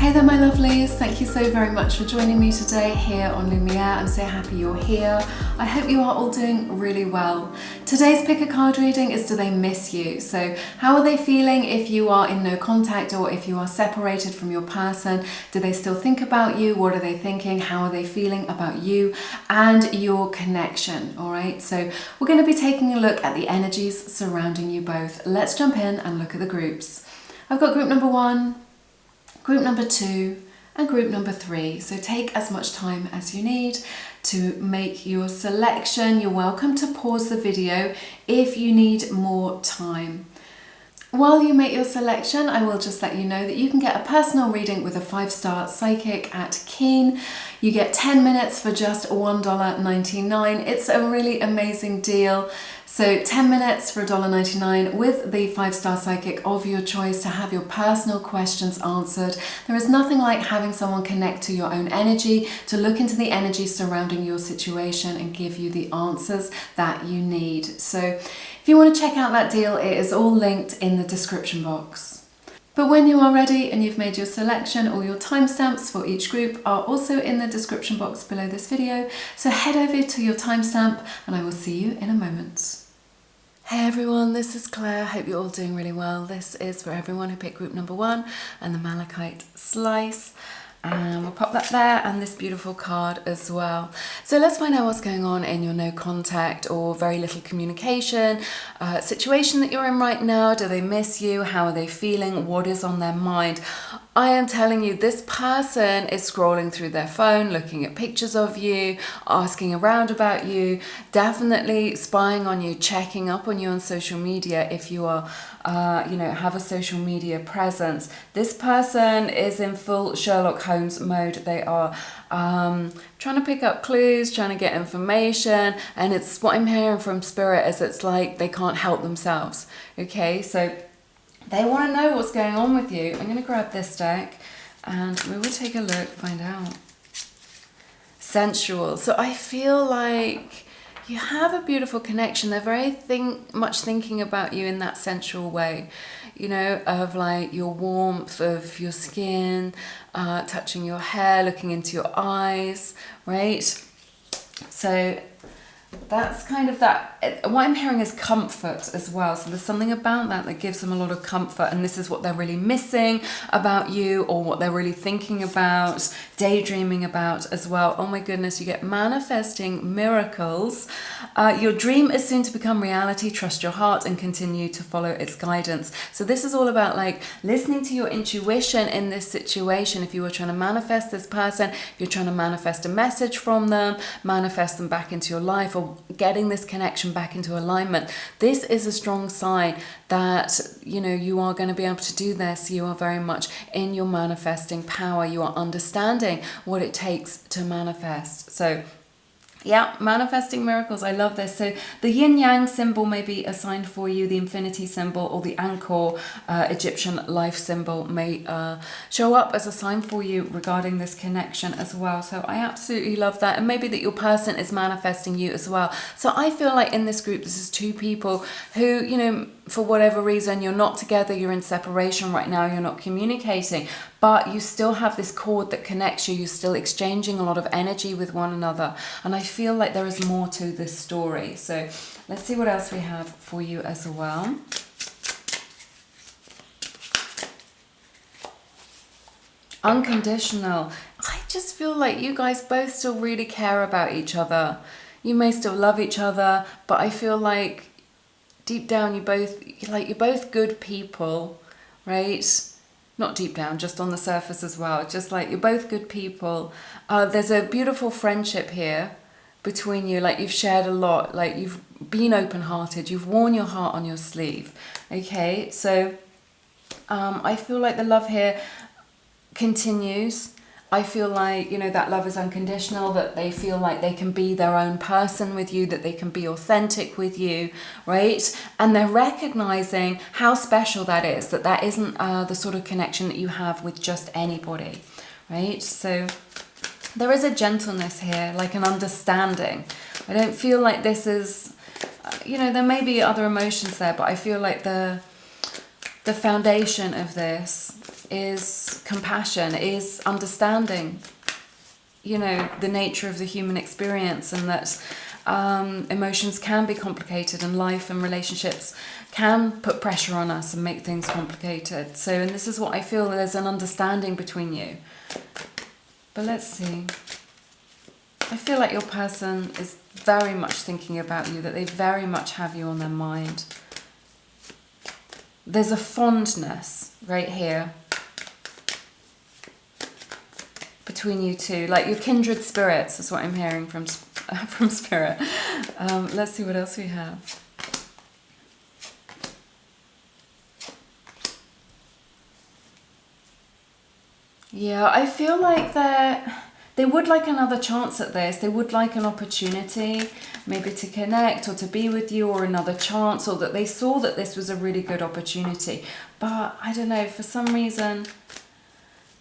Hey there my lovelies, thank you so very much for joining me today here on Lumiere. I'm so happy you're here. I hope you are all doing really well. Today's pick a card reading is do they miss you? So how are they feeling if you are in no contact or if you are separated from your person? Do they still think about you? What are they thinking? How are they feeling about you and your connection? All right, so we're going to be taking a look at the energies surrounding you both. Let's jump in and look at the groups. I've got group number 1, group number 2 and group number 3. So take as much time as you need to make your selection. You're welcome to pause the video if you need more time. While you make your selection, I will just let you know that you can get a personal reading with a 5-star psychic at Keen. You get 10 minutes for just $1.99. It's a really amazing deal. So 10 minutes for $1.99 with the 5-star psychic of your choice to have your personal questions answered. There is nothing like having someone connect to your own energy, to look into the energy surrounding your situation and give you the answers that you need. So if you want to check out that deal, it is all linked in the description box. But when you are ready and you've made your selection, all your timestamps for each group are also in the description box below this video. So head over to your timestamp and I will see you in a moment. Hey everyone, this is Claire. Hope you're all doing really well. This is for everyone who picked group number 1 and the Malachite Slice. And we'll pop that there and this beautiful card as well. So let's find out what's going on in your no contact or very little communication situation that you're in right now. Do they miss you? How are they feeling? What is on their mind? I am telling you, this person is scrolling through their phone, looking at pictures of you, asking around about you, definitely spying on you, checking up on you on social media if you are, have a social media presence. This person is in full Sherlock Holmes mode. They are trying to pick up clues, trying to get information, and it's what I'm hearing from Spirit is it's like they can't help themselves. Okay, so they want to know what's going on with you. I'm going to grab this deck and we will take a look, find out. Sensual. So I feel like you have a beautiful connection. They're very much thinking about you in that sensual way, of like your warmth of your skin, touching your hair, looking into your eyes, right? So that's kind of that. What I'm hearing is comfort as well. So there's something about that gives them a lot of comfort, and this is what they're really missing about you, or what they're really thinking about, daydreaming about as well. Oh my goodness, you get manifesting miracles. Your dream is soon to become reality. Trust your heart and continue to follow its guidance. So this is all about like listening to your intuition in this situation. If you were trying to manifest this person, if you're trying to manifest a message from them, manifest them back into your life, or getting this connection back into alignment, this is a strong sign that you are going to be able to do this. You are very much in your manifesting power. You are understanding what it takes to manifest. So yeah, manifesting miracles. I love this. So the yin-yang symbol may be assigned for you. The infinity symbol or the anchor Egyptian life symbol may show up as a sign for you regarding this connection as well. So I absolutely love that. And maybe that your person is manifesting you as well. So I feel like in this group, this is 2 people who, for whatever reason, you're not together, you're in separation right now, you're not communicating, but you still have this cord that connects you. You're still exchanging a lot of energy with one another. And I feel like there is more to this story. So let's see what else we have for you as well. Unconditional. I just feel like you guys both still really care about each other. You may still love each other, but I feel like deep down you're both good people, right? Not deep down, just on the surface as well. Just like you're both good people. There's a beautiful friendship here between you. Like you've shared a lot. Like you've been open-hearted. You've worn your heart on your sleeve. Okay, so I feel like the love here continues. I feel like, that love is unconditional, that they feel like they can be their own person with you, that they can be authentic with you, right? And they're recognizing how special that is, that isn't the sort of connection that you have with just anybody, right? So there is a gentleness here, like an understanding. I don't feel like this is, there may be other emotions there, but I feel like the the foundation of this is compassion, is understanding, you know, the nature of the human experience, and that emotions can be complicated, and life and relationships can put pressure on us and make things complicated. So, and this is what I feel, there's an understanding between you. But let's see. I feel like your person is very much thinking about you, that they very much have you on their mind. There's a fondness right here between you two, like your kindred spirits is what I'm hearing from Spirit. Let's see what else we have. Yeah, I feel like they would like another chance at this. They would like an opportunity, maybe to connect or to be with you, or another chance, or that they saw that this was a really good opportunity. But I don't know, for some reason,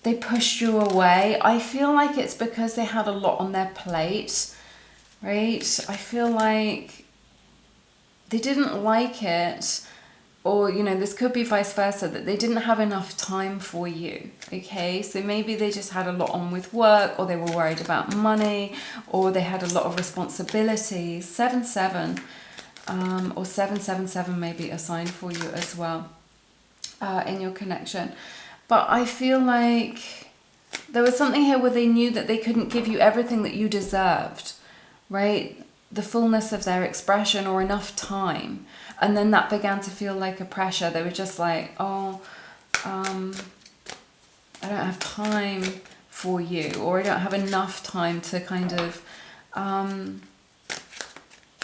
they pushed you away. I feel like it's because they had a lot on their plate, right? I feel like they didn't like it. Or, you know, this could be vice versa, that they didn't have enough time for you, okay? So maybe they just had a lot on with work, or they were worried about money, or they had a lot of responsibilities. 7-7 or 7-7-7 may be a sign for you as well in your connection. But I feel like there was something here where they knew that they couldn't give you everything that you deserved, right? The fullness of their expression, or enough time. And then that began to feel like a pressure. They were just like, oh, I don't have time for you, or I don't have enough time to kind of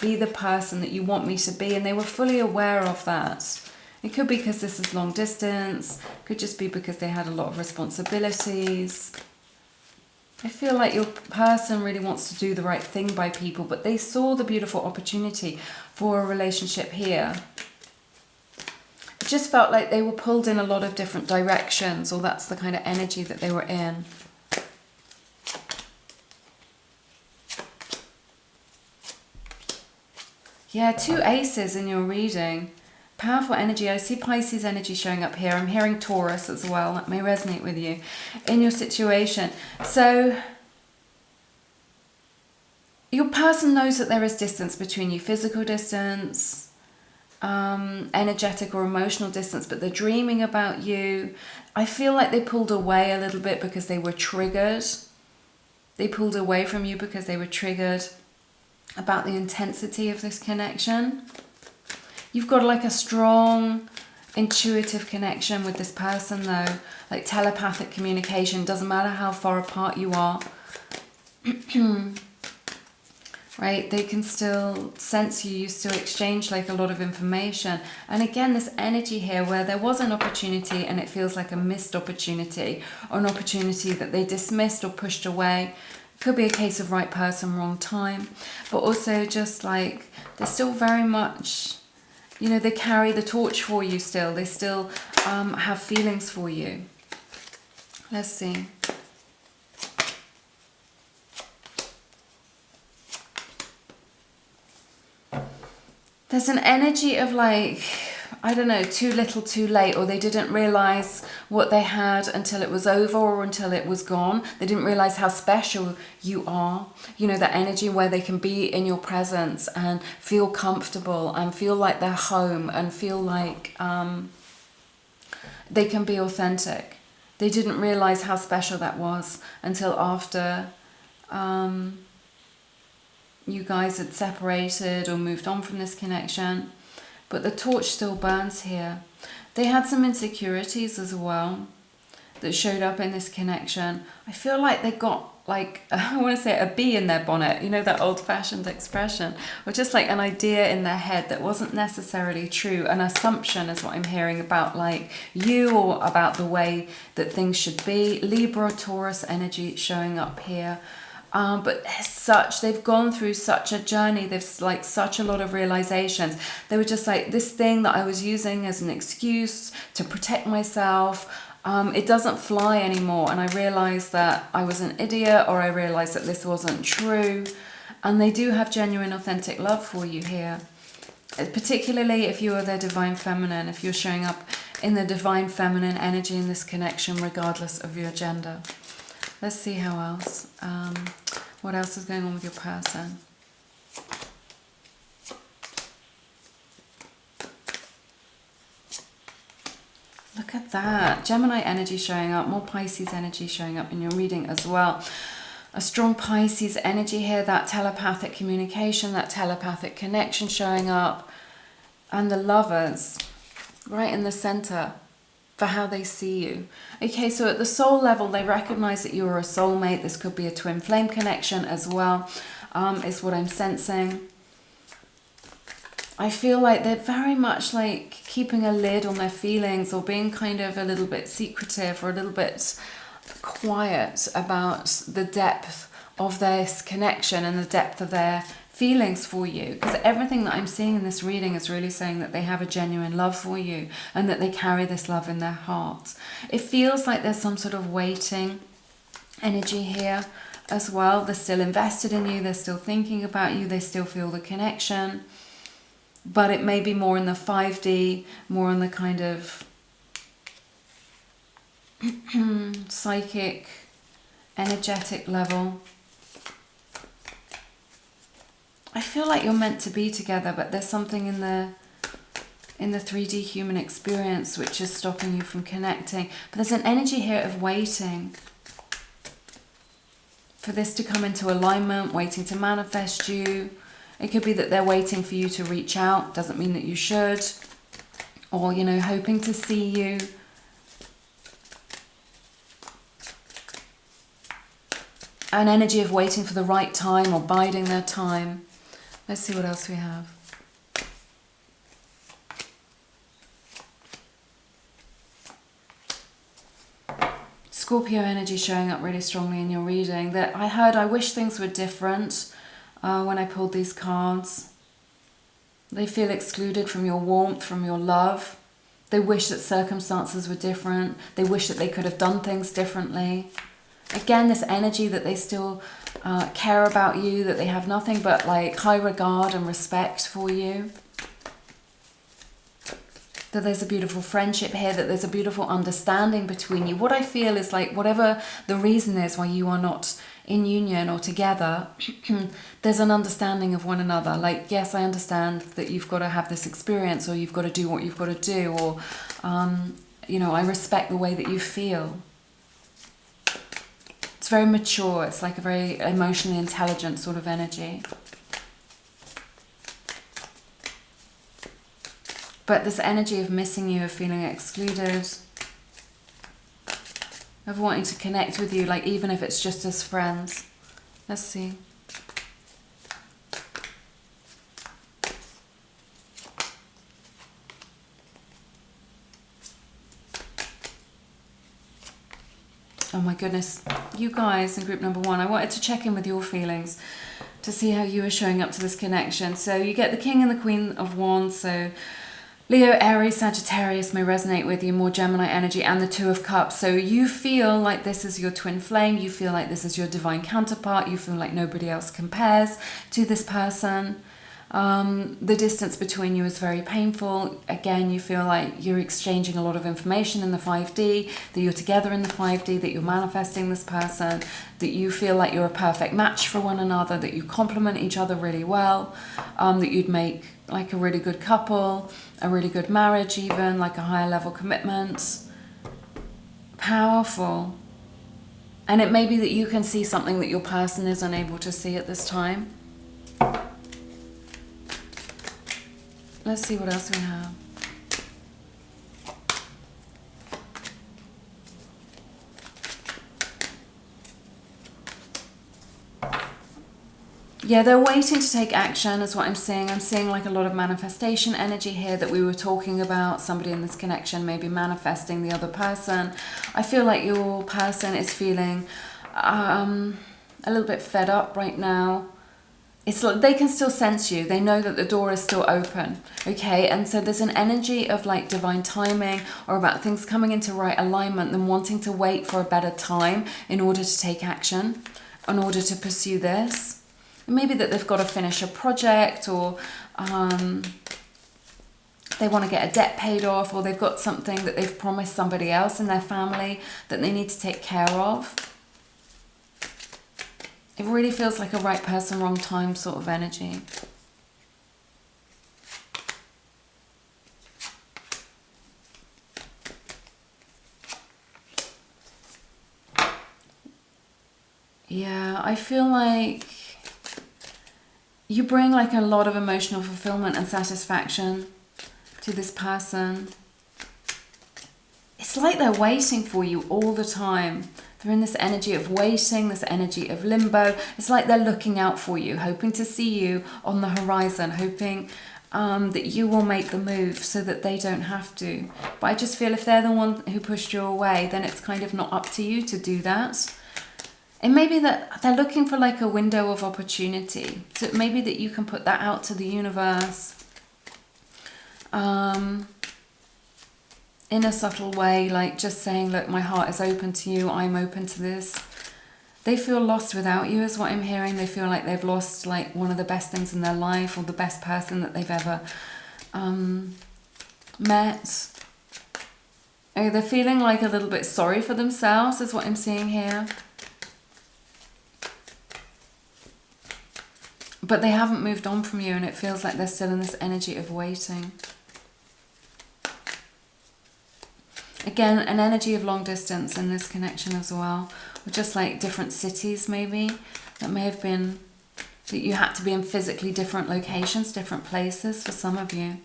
be the person that you want me to be. And they were fully aware of that. It could be because this is long distance. Could just be because they had a lot of responsibilities. I feel like your person really wants to do the right thing by people, but they saw the beautiful opportunity for a relationship here. It just felt like they were pulled in a lot of different directions, or that's the kind of energy that they were in. Yeah, 2 aces in your reading. Powerful energy. I see Pisces energy showing up here. I'm hearing Taurus as well. That may resonate with you in your situation. So your person knows that there is distance between you, physical distance, energetic or emotional distance, but they're dreaming about you. I feel like they pulled away a little bit because they were triggered. They pulled away from you because they were triggered about the intensity of this connection. You've got like a strong intuitive connection with this person though, like telepathic communication. Doesn't matter how far apart you are, right? They can still sense you, you still exchange like a lot of information. And again, this energy here where there was an opportunity and it feels like a missed opportunity, or an opportunity that they dismissed or pushed away. Could be a case of right person, wrong time, but also just like they're still very much, you know, they carry the torch for you still. They still have feelings for you. Let's see. There's an energy of like, I don't know, too little too late, or they didn't realize what they had until it was over, or until it was gone. They didn't realize how special you are. You know, that energy where they can be in your presence and feel comfortable and feel like they're home and feel like they can be authentic. They didn't realize how special that was until after you guys had separated or moved on from this connection. But the torch still burns here. They had some insecurities as well that showed up in this connection. I feel like they got like, I want to say a bee in their bonnet, you know, that old-fashioned expression, or just like an idea in their head that wasn't necessarily true. An assumption is what I'm hearing about like you, or about the way that things should be. Libra, Taurus energy showing up here. But they've gone through such a journey. There's like such a lot of realizations. They were just like, this thing that I was using as an excuse to protect myself, it doesn't fly anymore. And I realized that I was an idiot, or I realized that this wasn't true. And they do have genuine, authentic love for you here. Particularly if you are their divine feminine, if you're showing up in the divine feminine energy in this connection, regardless of your gender. Let's see how else. What else is going on with your person? Look at that. Gemini energy showing up, more Pisces energy showing up in your reading as well. A strong Pisces energy here, that telepathic communication, that telepathic connection showing up. And the Lovers right in the center for how they see you. Okay, so at the soul level, they recognize that you're a soulmate. This could be a twin flame connection as well, is what I'm sensing. I feel like they're very much like keeping a lid on their feelings, or being kind of a little bit secretive or a little bit quiet about the depth of this connection and the depth of their feelings for you. Because everything that I'm seeing in this reading is really saying that they have a genuine love for you and that they carry this love in their heart. It feels like there's some sort of waiting energy here as well. They're still invested in you. They're still thinking about you. They still feel the connection. But it may be more in the 5D, more on the kind of psychic, energetic level. I feel like you're meant to be together, but there's something in the 3D human experience which is stopping you from connecting. But there's an energy here of waiting for this to come into alignment, waiting to manifest you. It could be that they're waiting for you to reach out. Doesn't mean that you should. Or, you know, hoping to see you. An energy of waiting for the right time or biding their time. Let's see what else we have. Scorpio energy showing up really strongly in your reading. That I wish things were different. When I pulled these cards, they feel excluded from your warmth, from your love. They wish that circumstances were different. They wish that they could have done things differently. Again, this energy that they still care about you, that they have nothing but like high regard and respect for you. That there's a beautiful friendship here, that there's a beautiful understanding between you. What I feel is like whatever the reason is why you are not in union or together, there's an understanding of one another. Like, yes, I understand that you've got to have this experience, or you've got to do what you've got to do, or, you know, I respect the way that you feel. It's very mature. It's like a very emotionally intelligent sort of energy. But this energy of missing you, of feeling excluded, of wanting to connect with you, like even if it's just as friends. Let's see. Oh my goodness, you guys in group number 1, I wanted to check in with your feelings to see how you are showing up to this connection. So you get the King and the Queen of Wands, so Leo, Aries, Sagittarius may resonate with you, more Gemini energy, and the Two of Cups. So you feel like this is your twin flame, you feel like this is your divine counterpart, you feel like nobody else compares to this person. The distance between you is very painful. Again, you feel like you're exchanging a lot of information in the 5D, that you're together in the 5D, that you're manifesting this person, that you feel like you're a perfect match for one another, that you complement each other really well, that you'd make like a really good couple, a really good marriage even, like a higher level commitment. Powerful. And it may be that you can see something that your person is unable to see at this time. Let's see what else we have. Yeah, they're waiting to take action is what I'm seeing. I'm seeing like a lot of manifestation energy here that we were talking about. Somebody in this connection may be manifesting the other person. I feel like your person is feeling a little bit fed up right now. It's like they can still sense you. They know that the door is still open, okay? And so there's an energy of like divine timing, or about things coming into right alignment, them wanting to wait for a better time in order to take action, in order to pursue this. Maybe that they've got to finish a project, or they want to get a debt paid off, or they've got something that they've promised somebody else in their family that they need to take care of. It really feels like a right person, wrong time sort of energy. Yeah, I feel like you bring like a lot of emotional fulfillment and satisfaction to this person. It's like they're waiting for you all the time. They're in this energy of waiting, this energy of limbo. It's like they're looking out for you, hoping to see you on the horizon, hoping that you will make the move so that they don't have to. But I just feel if they're the one who pushed you away, then it's kind of not up to you to do that. It may be that they're looking for like a window of opportunity. So it may be that you can put that out to the universe in a subtle way, like just saying, look, my heart is open to you. I'm open to this. They feel lost without you is what I'm hearing. They feel like they've lost like one of the best things in their life, or the best person that they've ever met. Oh, they're feeling like a little bit sorry for themselves is what I'm seeing here. But they haven't moved on from you, and it feels like they're still in this energy of waiting. Again, an energy of long distance in this connection as well. Or just like different cities maybe. That may have been that you had to be in physically different locations, different places for some of you.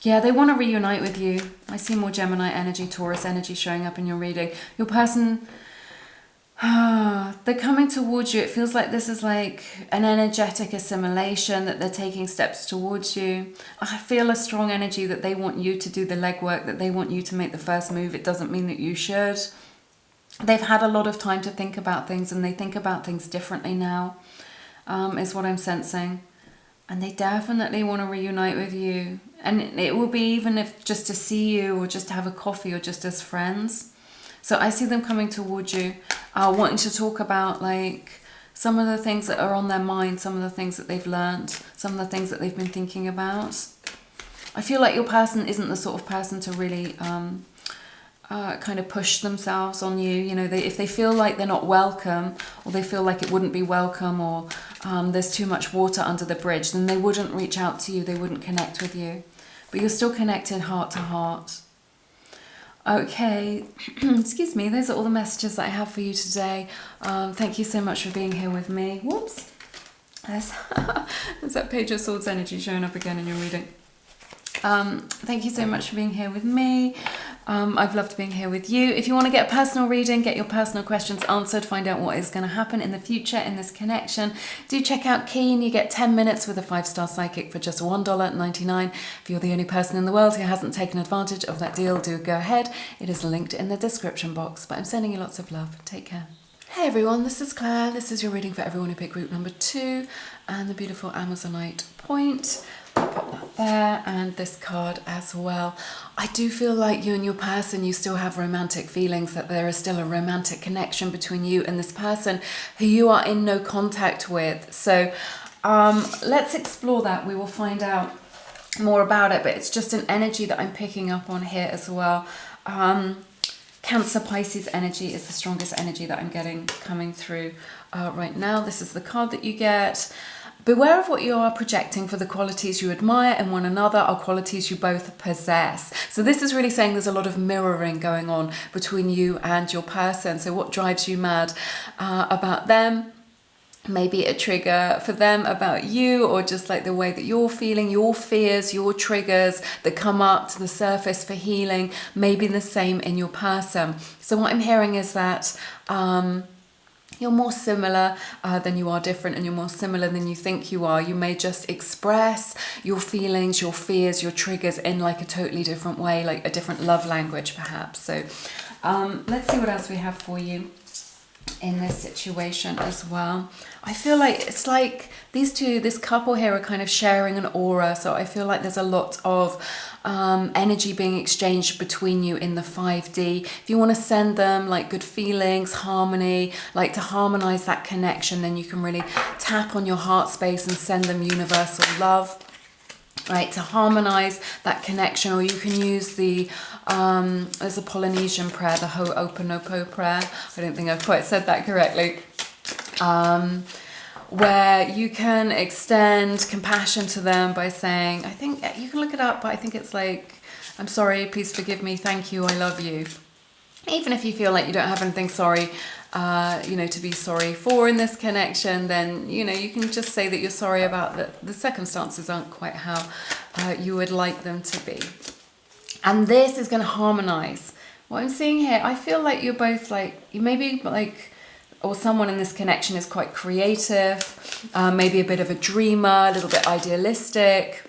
Yeah, they want to reunite with you. I see more Gemini energy, Taurus energy showing up in your reading. Your person... they're coming towards you. It feels like this is like an energetic assimilation, that they're taking steps towards you. I feel a strong energy that they want you to do the legwork, that they want you to make the first move. It doesn't mean that you should. They've had a lot of time to think about things, and they think about things differently now, is what I'm sensing. And they definitely want to reunite with you. And it will be even if just to see you, or just to have a coffee, or just as friends. So I see them coming towards you, wanting to talk about like some of the things that are on their mind, some of the things that they've learned, some of the things that they've been thinking about. I feel like your person isn't the sort of person to really kind of push themselves on you. You know, if they feel like they're not welcome, or they feel like it wouldn't be welcome, or there's too much water under the bridge, then they wouldn't reach out to you, they wouldn't connect with you. But you're still connected heart to heart. Okay, excuse me, those are all the messages that I have for you today. Thank you so much for being here with me. Whoops. There's that Page of Swords energy showing up again in your reading. Thank you so much for being here with me. I've loved being here with you. If you want to get a personal reading, get your personal questions answered, find out what is going to happen in the future in this connection, do check out Keen. You get 10 minutes with a 5-star psychic for just $1.99. If you're the only person in the world who hasn't taken advantage of that deal, do go ahead. It is linked in the description box. But I'm sending you lots of love. Take care. Hey everyone, this is Claire. This is your reading for everyone who picked group number 2 and the beautiful Amazonite point. I'll put that there, and this card as well. I do feel like you and your person, you still have romantic feelings, that there is still a romantic connection between you and this person who you are in no contact with. So let's explore that. We will find out more about it, but it's just an energy that I'm picking up on here as well. Cancer, Pisces energy is the strongest energy that I'm getting coming through right now. This is the card that you get. Beware of what you are projecting, for the qualities you admire in one another are qualities you both possess. So this is really saying there's a lot of mirroring going on between you and your person. So what drives you mad about them? Maybe a trigger for them about you, or just like the way that you're feeling, your fears, your triggers that come up to the surface for healing, maybe the same in your person. So what I'm hearing is that you're more similar than you are different, and you're more similar than you think you are. You may just express your feelings, your fears, your triggers in like a totally different way, like a different love language perhaps. So let's see what else we have for you. in this situation as well. I feel like it's like this couple here are kind of sharing an aura. So I feel like there's a lot of energy being exchanged between you in the 5D. If you want to send them like good feelings, harmony, like to harmonize that connection, then you can really tap on your heart space and send them universal love. Right, to harmonize that connection, or you can use the there's a Polynesian prayer, the Ho'oponopo prayer. I don't think I've quite said that correctly. Where you can extend compassion to them by saying, I think you can look it up, but I think it's like, I'm sorry, please forgive me, thank you, I love you. Even if you feel like you don't have anything to be sorry for in this connection, then, you can just say that you're sorry about the circumstances aren't quite how you would like them to be. And this is going to harmonize. What I'm seeing here, I feel like you're both or someone in this connection is quite creative, maybe a bit of a dreamer, a little bit idealistic.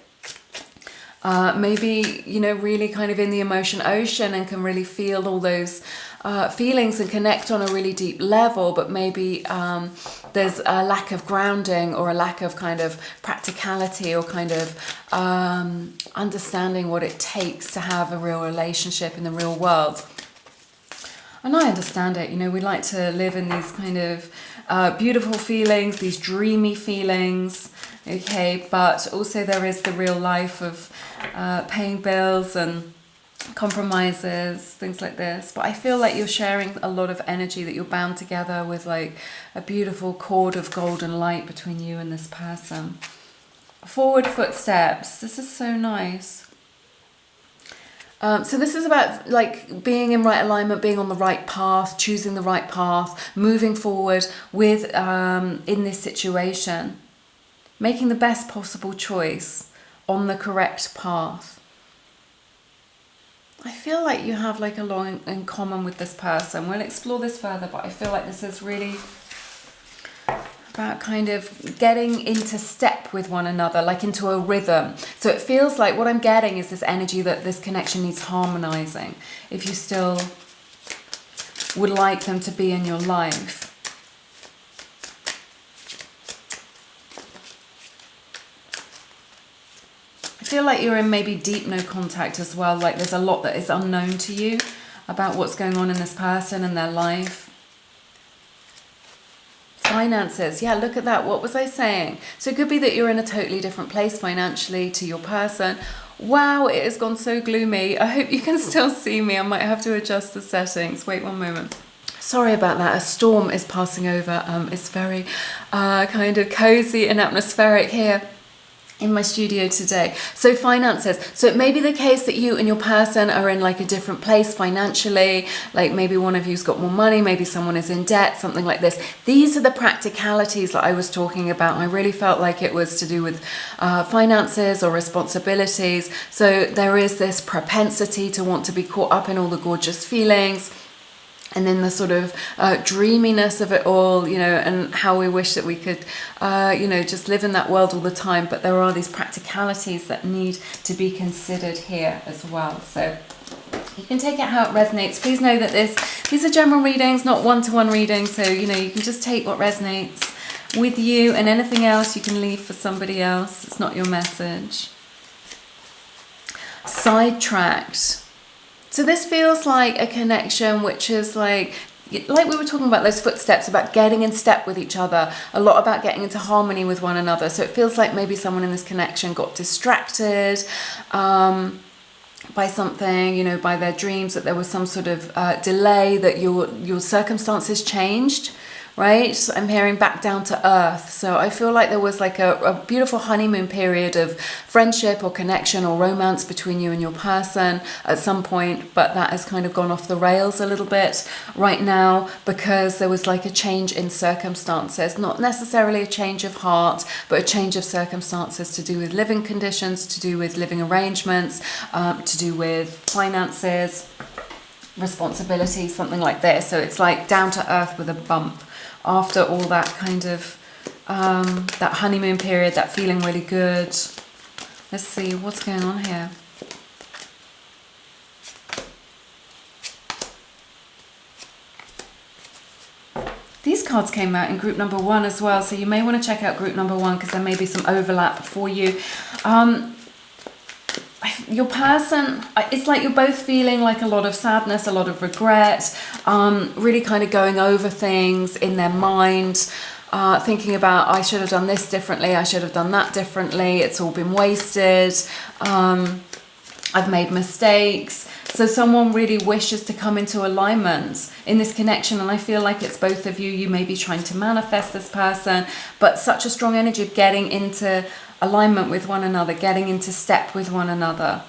Maybe, really kind of in the emotion ocean and can really feel all those feelings and connect on a really deep level, but maybe there's a lack of grounding or a lack of kind of practicality or kind of understanding what it takes to have a real relationship in the real world. And I understand it, we like to live in these kind of beautiful feelings, these dreamy feelings, okay, but also there is the real life of paying bills and compromises, things like this. But I feel like you're sharing a lot of energy, that you're bound together with like a beautiful cord of golden light between you and this person. Forward footsteps, this is so nice. So this is about like being in right alignment, being on the right path, choosing the right path, moving forward with in this situation, making the best possible choice on the correct path. I feel like you have like a lot in common with this person. We'll explore this further, but I feel like this is really about kind of getting into step with one another, like into a rhythm. So it feels like what I'm getting is this energy that this connection needs harmonizing. If you still would like them to be in your life. I feel like you're in maybe deep no contact as well. Like there's a lot that is unknown to you about what's going on in this person and their life. Finances, yeah, look at that. What was I saying? So it could be that you're in a totally different place financially to your person. Wow, it has gone so gloomy. I hope you can still see me. I might have to adjust the settings. Wait one moment. Sorry about that. A storm is passing over. It's very kind of cozy and atmospheric here in my studio today. So finances. So it may be the case that you and your person are in like a different place financially, like maybe one of you's got more money, maybe someone is in debt, something like this. These are the practicalities that I was talking about. I really felt like it was to do with finances or responsibilities. So there is this propensity to want to be caught up in all the gorgeous feelings. And then the sort of dreaminess of it all, and how we wish that we could, just live in that world all the time. But there are these practicalities that need to be considered here as well. So you can take it how it resonates. Please know that these are general readings, not one-to-one readings. So, you can just take what resonates with you, and anything else you can leave for somebody else. It's not your message. Sidetracked. So this feels like a connection which is like we were talking about those footsteps, about getting in step with each other, a lot about getting into harmony with one another. So it feels like maybe someone in this connection got distracted by something, by their dreams, that there was some sort of delay, that your circumstances changed. Right? I'm hearing back down to earth. So I feel like there was like a beautiful honeymoon period of friendship or connection or romance between you and your person at some point, but that has kind of gone off the rails a little bit right now because there was like a change in circumstances, not necessarily a change of heart, but a change of circumstances to do with living conditions, to do with living arrangements, to do with finances, responsibilities, something like this. So it's like down to earth with a bump. After all that kind of, that honeymoon period, that feeling really good. Let's see what's going on here. cards came out in group number 1 as well. So you may want to check out group number 1 because there may be some overlap for you. Your person, it's like you're both feeling like a lot of sadness, a lot of regret, really kind of going over things in their mind, thinking about, I should have done this differently, I should have done that differently, it's all been wasted, I've made mistakes. So someone really wishes to come into alignment in this connection, and I feel like it's both of you. You may be trying to manifest this person, but such a strong energy of getting into alignment with one another, getting into step with one another.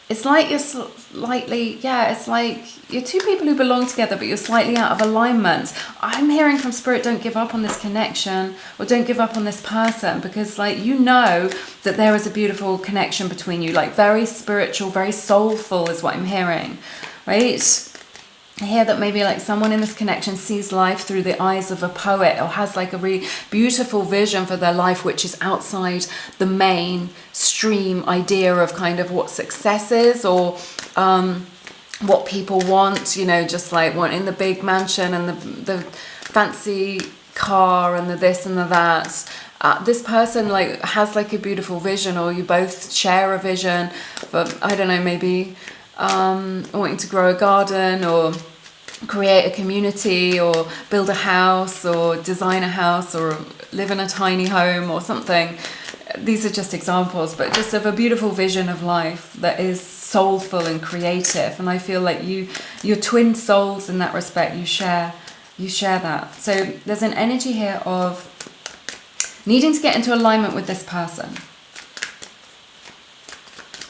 It's like you're slightly, it's like you're two people who belong together, but you're slightly out of alignment. I'm hearing from Spirit, don't give up on this connection, or don't give up on this person, because like, you know that there is a beautiful connection between you, like very spiritual, very soulful is what I'm hearing, right? I hear that maybe like someone in this connection sees life through the eyes of a poet, or has like a really beautiful vision for their life, which is outside the mainstream idea of kind of what success is, or what people want, you know, just like wanting the big mansion and the fancy car and the this and the that. This person like has like a beautiful vision, or you both share a vision for, I don't know, maybe wanting to grow a garden, or create a community, or build a house, or design a house, or live in a tiny home or something. These are just examples, but just of a beautiful vision of life that is soulful and creative. And I feel like you're twin souls in that respect. You share that. So there's an energy here of needing to get into alignment with this person.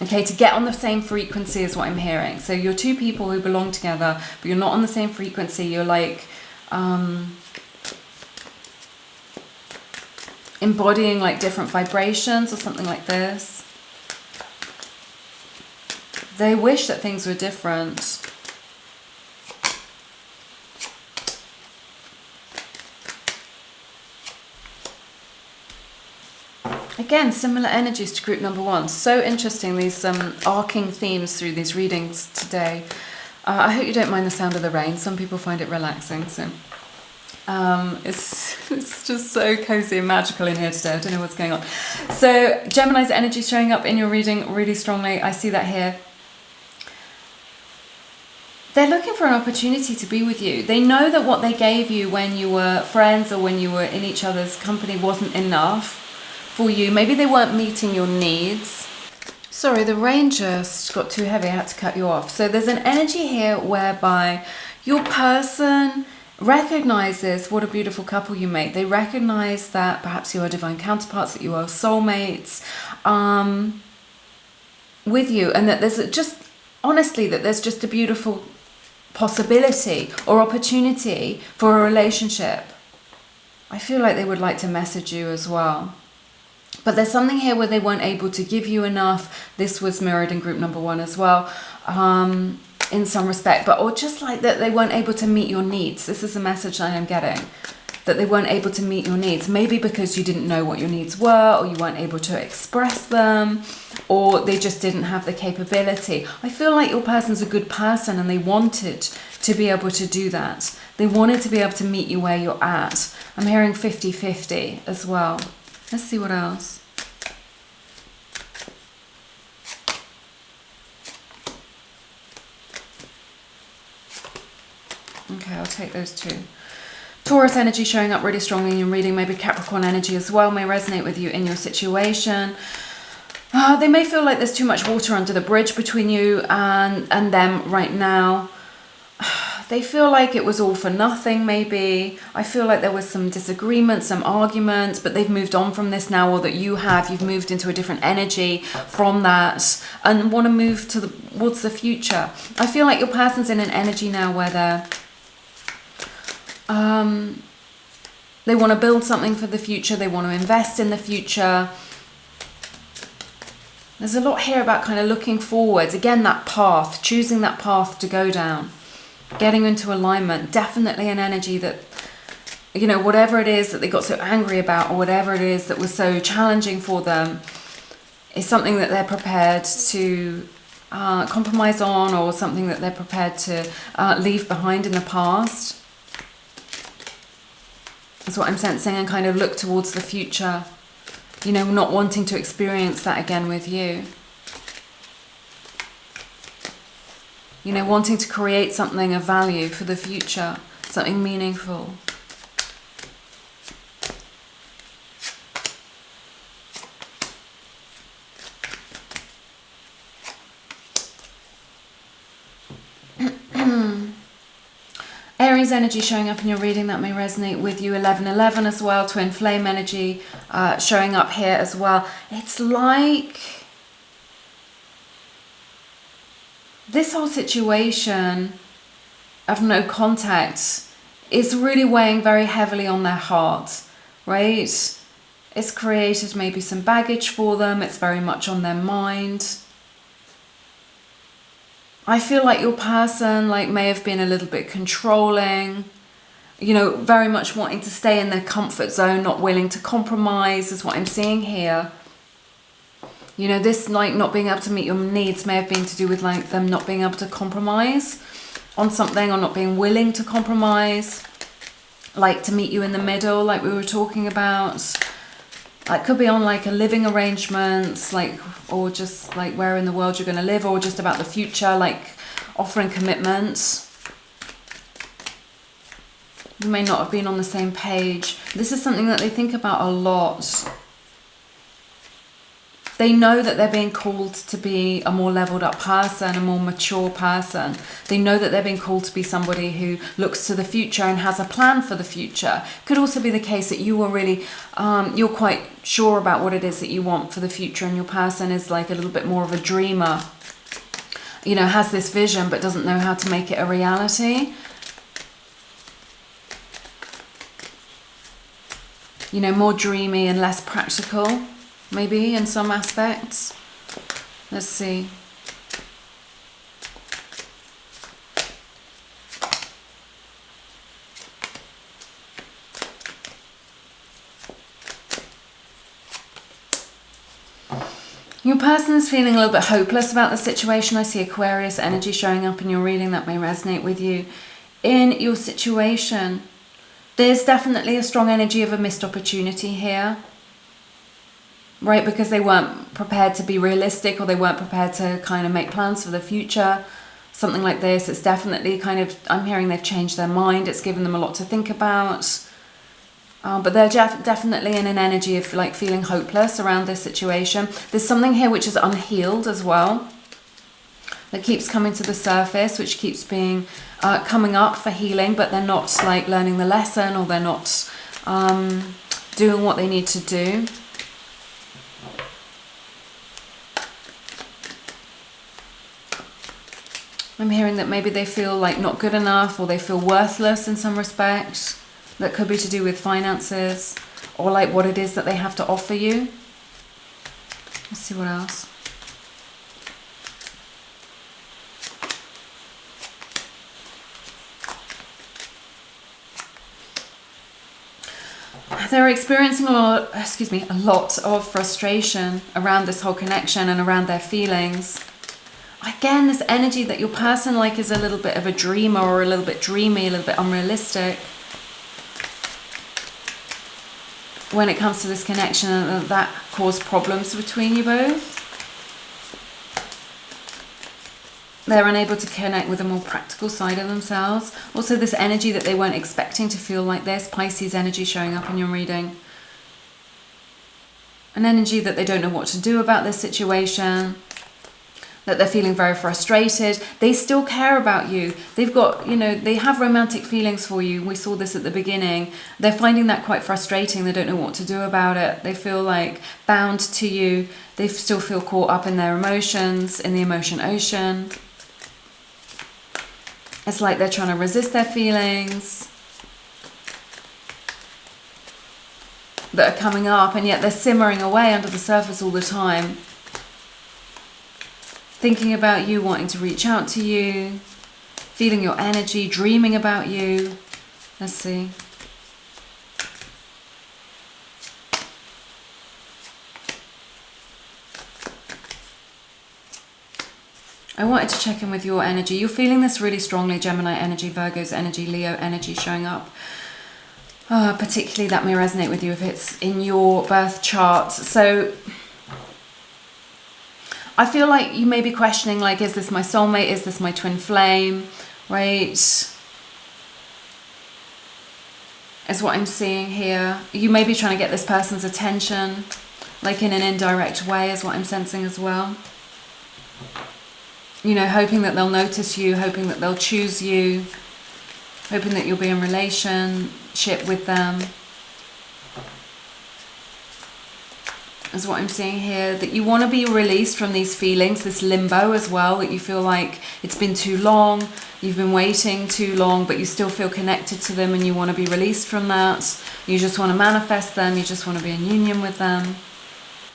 Okay, to get on the same frequency is what I'm hearing. So you're two people who belong together, but you're not on the same frequency. You're like embodying like different vibrations or something like this. They wish that things were different. Again, similar energies to group number 1. So interesting, these arcing themes through these readings today. I hope you don't mind the sound of the rain. Some people find it relaxing. So it's just so cozy and magical in here today. I don't know what's going on. So Gemini's energy showing up in your reading really strongly. I see that here. They're looking for an opportunity to be with you. They know that what they gave you when you were friends or when you were in each other's company wasn't enough for you. Maybe they weren't meeting your needs. Sorry, the rain just got too heavy. I had to cut you off. So there's an energy here whereby your person recognizes what a beautiful couple you make. They recognize that perhaps you are divine counterparts, that you are soulmates with you, and that there's just, honestly, that there's just a beautiful possibility or opportunity for a relationship. I feel like they would like to message you as well. But there's something here where they weren't able to give you enough. This was mirrored in group number 1 as well, in some respect. But or just like that they weren't able to meet your needs. This is a message I am getting. That they weren't able to meet your needs. Maybe because you didn't know what your needs were, or you weren't able to express them, or they just didn't have the capability. I feel like your person's a good person and they wanted to be able to do that. They wanted to be able to meet you where you're at. I'm hearing 50-50 as well. Let's see what else. Okay, I'll take those two. Taurus energy showing up really strongly in your reading. Maybe Capricorn energy as well may resonate with you in your situation. They may feel like there's too much water under the bridge between you and them right now. They feel like it was all for nothing, maybe. I feel like there was some disagreement, some arguments, but they've moved on from this now, or that you've moved into a different energy from that and want to move towards the future. I feel like your person's in an energy now where they want to build something for the future, they want to invest in the future. There's a lot here about kind of looking forwards. Again, that path, choosing that path to go down. Getting into alignment, definitely an energy that, you know, whatever it is that they got so angry about, or whatever it is that was so challenging for them, is something that they're prepared to compromise on, or something that they're prepared to leave behind in the past. That's what I'm sensing, and kind of look towards the future. You know, not wanting to experience that again with you. You know, wanting to create something of value for the future, something meaningful. Aries energy showing up in your reading, that may resonate with you. 1111 as well, twin flame energy showing up here as well. It's like this whole situation of no contact is really weighing very heavily on their heart, right? It's created maybe some baggage for them. It's very much on their mind. I feel like your person may have been a little bit controlling, you know, very much wanting to stay in their comfort zone, not willing to compromise is what I'm seeing here. You know, this not being able to meet your needs may have been to do with them not being able to compromise on something, or not being willing to compromise, to meet you in the middle, like we were talking about. It could be on a living arrangements, or just where in the world you're going to live, or just about the future, offering commitments. You may not have been on the same page. This is something that they think about a lot. They know that they're being called to be a more leveled up person, a more mature person. They know that they're being called to be somebody who looks to the future and has a plan for the future. Could also be the case that you are really, you're quite sure about what it is that you want for the future, and your person is a little bit more of a dreamer. You know, has this vision but doesn't know how to make it a reality. You know, more dreamy and less practical. Maybe in some aspects. Let's see. Your person is feeling a little bit hopeless about the situation. I see Aquarius energy showing up in your reading, that may resonate with you. In your situation, there's definitely a strong energy of a missed opportunity here. Right, because they weren't prepared to be realistic, or they weren't prepared to kind of make plans for the future. Something like this. It's definitely I'm hearing they've changed their mind. It's given them a lot to think about. But they're definitely in an energy of feeling hopeless around this situation. There's something here which is unhealed as well, that keeps coming to the surface, which keeps being coming up for healing, but they're not learning the lesson, or they're not doing what they need to do. I'm hearing that maybe they feel not good enough, or they feel worthless in some respect. That could be to do with finances, or what it is that they have to offer you. Let's see what else. They're experiencing a lot of frustration around this whole connection and around their feelings. Again, this energy that your person is a little bit of a dreamer, or a little bit dreamy, a little bit unrealistic when it comes to this connection, and that caused problems between you both. They're unable to connect with a more practical side of themselves. Also, this energy that they weren't expecting to feel like this. Pisces energy showing up in your reading. An energy that they don't know what to do about this situation. That they're feeling very frustrated. They still care about you. They've got, they have romantic feelings for you. We saw this at the beginning. They're finding that quite frustrating. They don't know what to do about it. They feel bound to you. They still feel caught up in their emotions, in the emotion ocean. It's like they're trying to resist their feelings that are coming up, and yet they're simmering away under the surface all the time. Thinking about you, wanting to reach out to you, feeling your energy, dreaming about you. Let's see. I wanted to check in with your energy. You're feeling this really strongly, Gemini energy, Virgo's energy, Leo energy showing up. Particularly that may resonate with you if it's in your birth chart. So I feel like you may be questioning, like, is this my soulmate? Is this my twin flame? Right? Is what I'm seeing here. You may be trying to get this person's attention, like in an indirect way, is what I'm sensing as well. You know, hoping that they'll notice you, hoping that they'll choose you, hoping that you'll be in relationship with them. Is what I'm seeing here. That you want to be released from these feelings, this limbo as well, that you feel like it's been too long, you've been waiting too long, but you still feel connected to them and you want to be released from that. You just want to manifest them, you just want to be in union with them.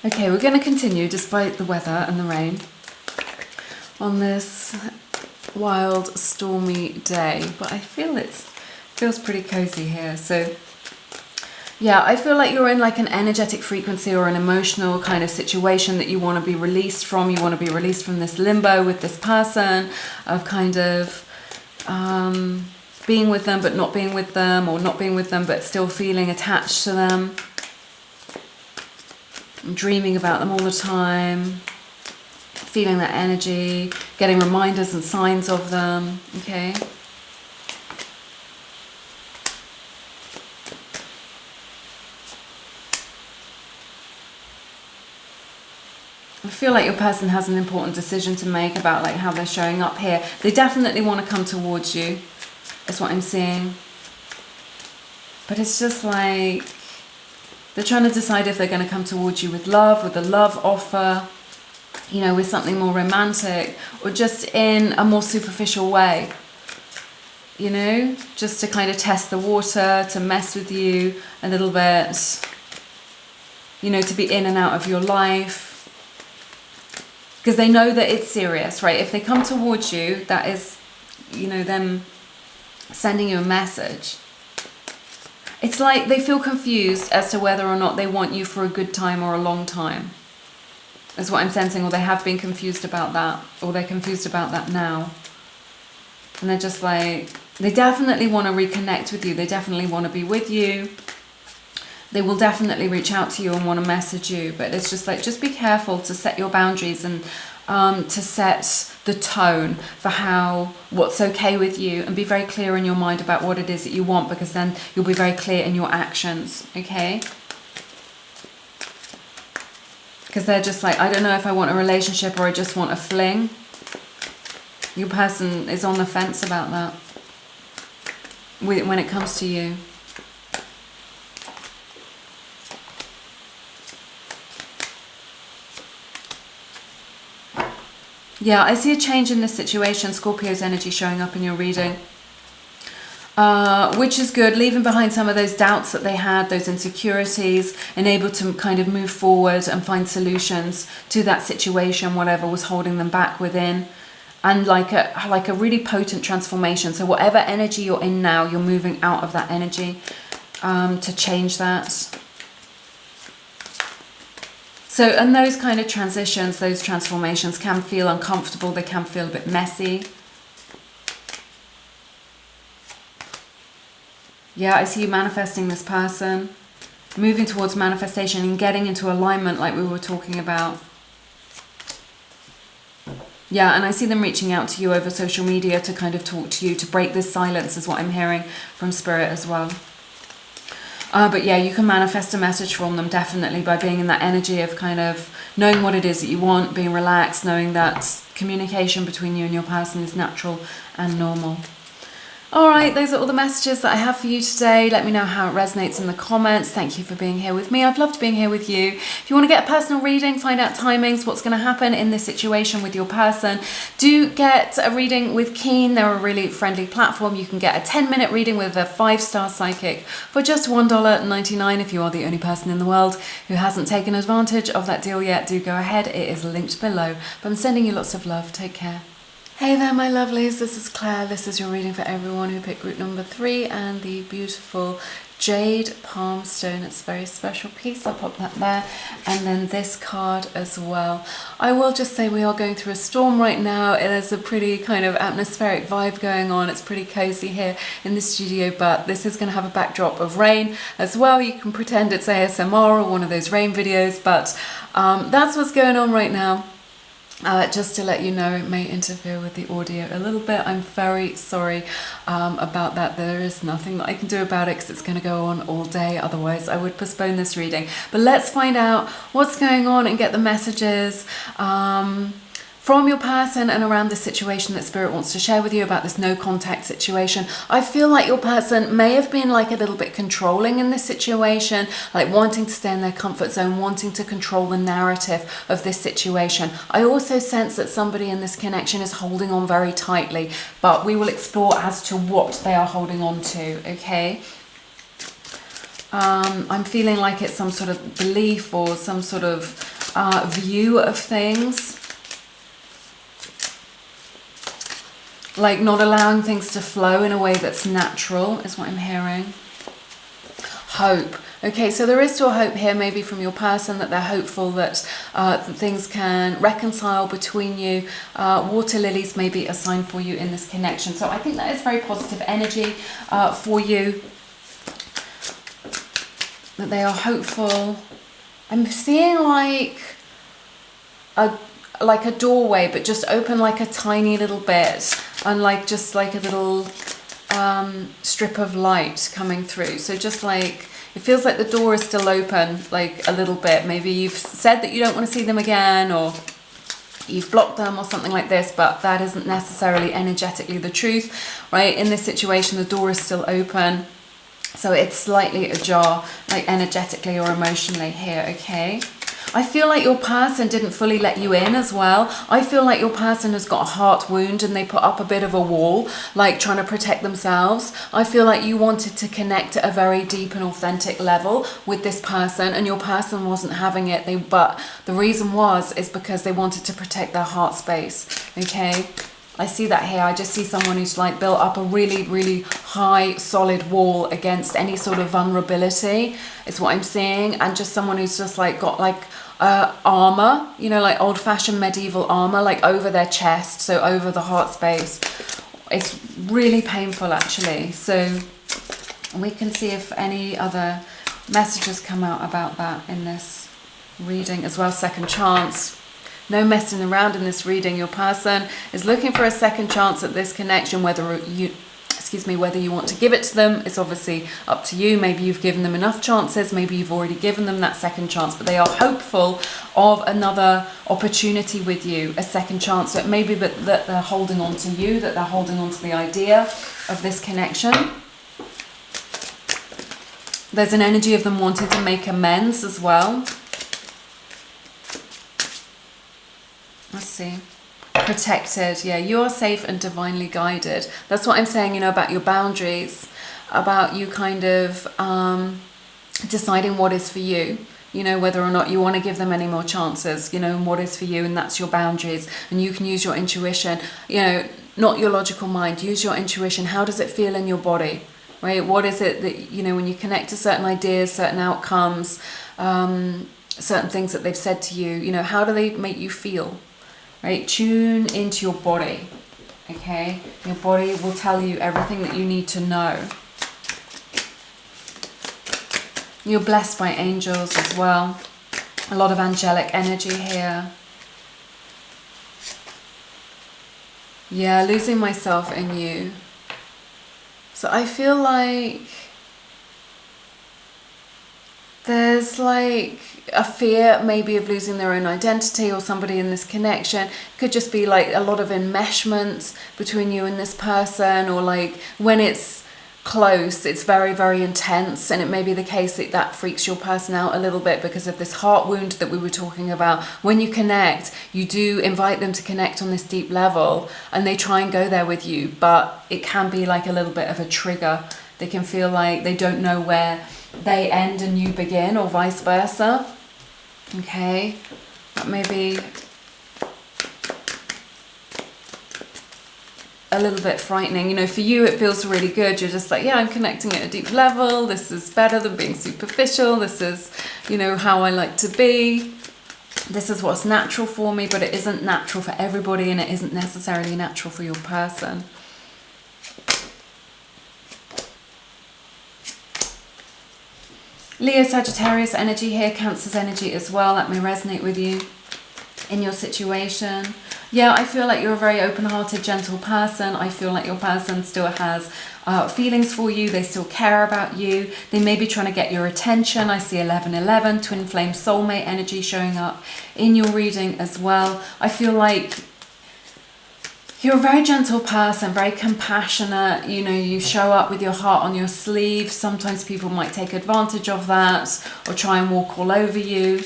Okay, we're going to continue despite the weather and the rain on this wild, stormy day, but I feel it feels pretty cozy here. So yeah, I feel like you're in like an energetic frequency or an emotional kind of situation that you want to be released from. You want to be released from this limbo with this person of kind of being with them but not being with them, or not being with them but still feeling attached to them, dreaming about them all the time, feeling that energy, getting reminders and signs of them. Okay. I feel like your person has an important decision to make about like how they're showing up here. They definitely want to come towards you. That's what I'm seeing. But it's just like they're trying to decide if they're going to come towards you with love, with a love offer, you know, with something more romantic, or just in a more superficial way. You know, just to kind of test the water, to mess with you a little bit, you know, to be in and out of your life. Because they know that it's serious, right? If they come towards you, that is, you know, them sending you a message. It's like they feel confused as to whether or not they want you for a good time or a long time. That's what I'm sensing, or they have been confused about that, or they're confused about that now. And they're just like, they definitely want to reconnect with you. They definitely want to be with you. They will definitely reach out to you and want to message you, but it's just like, just be careful to set your boundaries and to set the tone for what's okay with you, and be very clear in your mind about what it is that you want, because then you'll be very clear in your actions, okay? Because they're just like, I don't know if I want a relationship or I just want a fling. Your person is on the fence about that when it comes to you. Yeah, I see a change in this situation, Scorpio's energy showing up in your reading, which is good, leaving behind some of those doubts that they had, those insecurities, and able to kind of move forward and find solutions to that situation, whatever was holding them back within, and like a really potent transformation. So whatever energy you're in now, you're moving out of that energy to change that. So, and those kind of transitions, those transformations can feel uncomfortable. They can feel a bit messy. Yeah, I see you manifesting this person, moving towards manifestation and getting into alignment like we were talking about. Yeah, and I see them reaching out to you over social media to kind of talk to you, to break this silence is what I'm hearing from Spirit as well. But yeah, you can manifest a message from them definitely by being in that energy of kind of knowing what it is that you want, being relaxed, knowing that communication between you and your person is natural and normal. All right, those are all the messages that I have for you today. Let me know how it resonates in the comments. Thank you for being here with me. I've loved being here with you. If you want to get a personal reading, find out timings, what's going to happen in this situation with your person, do get a reading with Keen. They're a really friendly platform. You can get a 10-minute reading with a 5-star psychic for just $1.99. If you are the only person in the world who hasn't taken advantage of that deal yet, do go ahead. It is linked below. But I'm sending you lots of love. Take care. Hey there, my lovelies, this is Claire. This is your reading for everyone who picked group number 3 and the beautiful jade palm stone. It's a very special piece. I'll pop that there. And then this card as well. I will just say we are going through a storm right now. It is a pretty kind of atmospheric vibe going on. It's pretty cozy here in the studio, but this is going to have a backdrop of rain as well. You can pretend it's ASMR or one of those rain videos, but that's what's going on right now. Just to let you know, it may interfere with the audio a little bit. I'm very sorry about that. There is nothing that I can do about it because it's going to go on all day. Otherwise, I would postpone this reading. But let's find out what's going on and get the messages from your person and around the situation that Spirit wants to share with you about this no contact situation. I feel like your person may have been like a little bit controlling in this situation, like wanting to stay in their comfort zone, wanting to control the narrative of this situation. I also sense that somebody in this connection is holding on very tightly, but we will explore as to what they are holding on to, okay? I'm feeling like it's some sort of belief or some sort of view of things. Like not allowing things to flow in a way that's natural is what I'm hearing. Hope. Okay, so there is still hope here, maybe from your person, that they're hopeful that things can reconcile between you. Water lilies may be a sign for you in this connection. So I think that is very positive energy for you. That they are hopeful. I'm seeing like a doorway, but just open like a tiny little bit, and like just like a little strip of light coming through. So just like it feels like the door is still open, like a little bit. Maybe you've said that you don't want to see them again, or you've blocked them or something like this, but that isn't necessarily energetically the truth, right? In this situation, the door is still open, so it's slightly ajar, like energetically or emotionally here, okay? I feel like your person didn't fully let you in as well. I feel like your person has got a heart wound and they put up a bit of a wall, like trying to protect themselves. I feel like you wanted to connect at a very deep and authentic level with this person, and your person wasn't having it. But the reason is because they wanted to protect their heart space, okay? I see that here. I just see someone who's like built up a really, really high, solid wall against any sort of vulnerability, is what I'm seeing. And just someone who's just like got like armor, you know, like old-fashioned medieval armor, like over their chest, so over the heart space. It's really painful, actually. So we can see if any other messages come out about that in this reading as well. Second chance. No messing around in this reading. Your person is looking for a second chance at this connection. Whether you want to give it to them, it's obviously up to you. Maybe you've given them enough chances. Maybe you've already given them that second chance, but they are hopeful of another opportunity with you, a second chance. So it may be that they're holding on to you, that they're holding on to the idea of this connection. There's an energy of them wanting to make amends as well. Let's see. Protected. Yeah, you are safe and divinely guided. That's what I'm saying, you know, about your boundaries, about you kind of deciding what is for you, you know, whether or not you want to give them any more chances, you know, and what is for you, and that's your boundaries. And you can use your intuition, you know, not your logical mind. Use your intuition. How does it feel in your body, right? What is it that, you know, when you connect to certain ideas, certain outcomes, certain things that they've said to you, you know, how do they make you feel? Right, tune into your body, okay? Your body will tell you everything that you need to know. You're blessed by angels as well. A lot of angelic energy here. Yeah, losing myself in you. So I feel like there's like a fear maybe of losing their own identity, or somebody in this connection. Could just be like a lot of enmeshment between you and this person, or like when it's close, it's very, very intense, and it may be the case that that freaks your person out a little bit because of this heart wound that we were talking about. When you connect, you do invite them to connect on this deep level, and they try and go there with you, but it can be like a little bit of a trigger. They can feel like they don't know where they end and you begin, or vice versa. Okay, that may be a little bit frightening. You know, for you it feels really good. You're just like, yeah, I'm connecting at a deep level. This is better than being superficial. This is, you know, how I like to be. This is what's natural for me, but it isn't natural for everybody, and it isn't necessarily natural for your person. Leo, Sagittarius energy here, Cancer's energy as well. That may resonate with you in your situation. Yeah, I feel like you're a very open-hearted, gentle person. I feel like your person still has feelings for you. They still care about you. They may be trying to get your attention. I see 1111, twin flame soulmate energy showing up in your reading as well. I feel like you're a very gentle person, very compassionate. You know, you show up with your heart on your sleeve. Sometimes people might take advantage of that or try and walk all over you.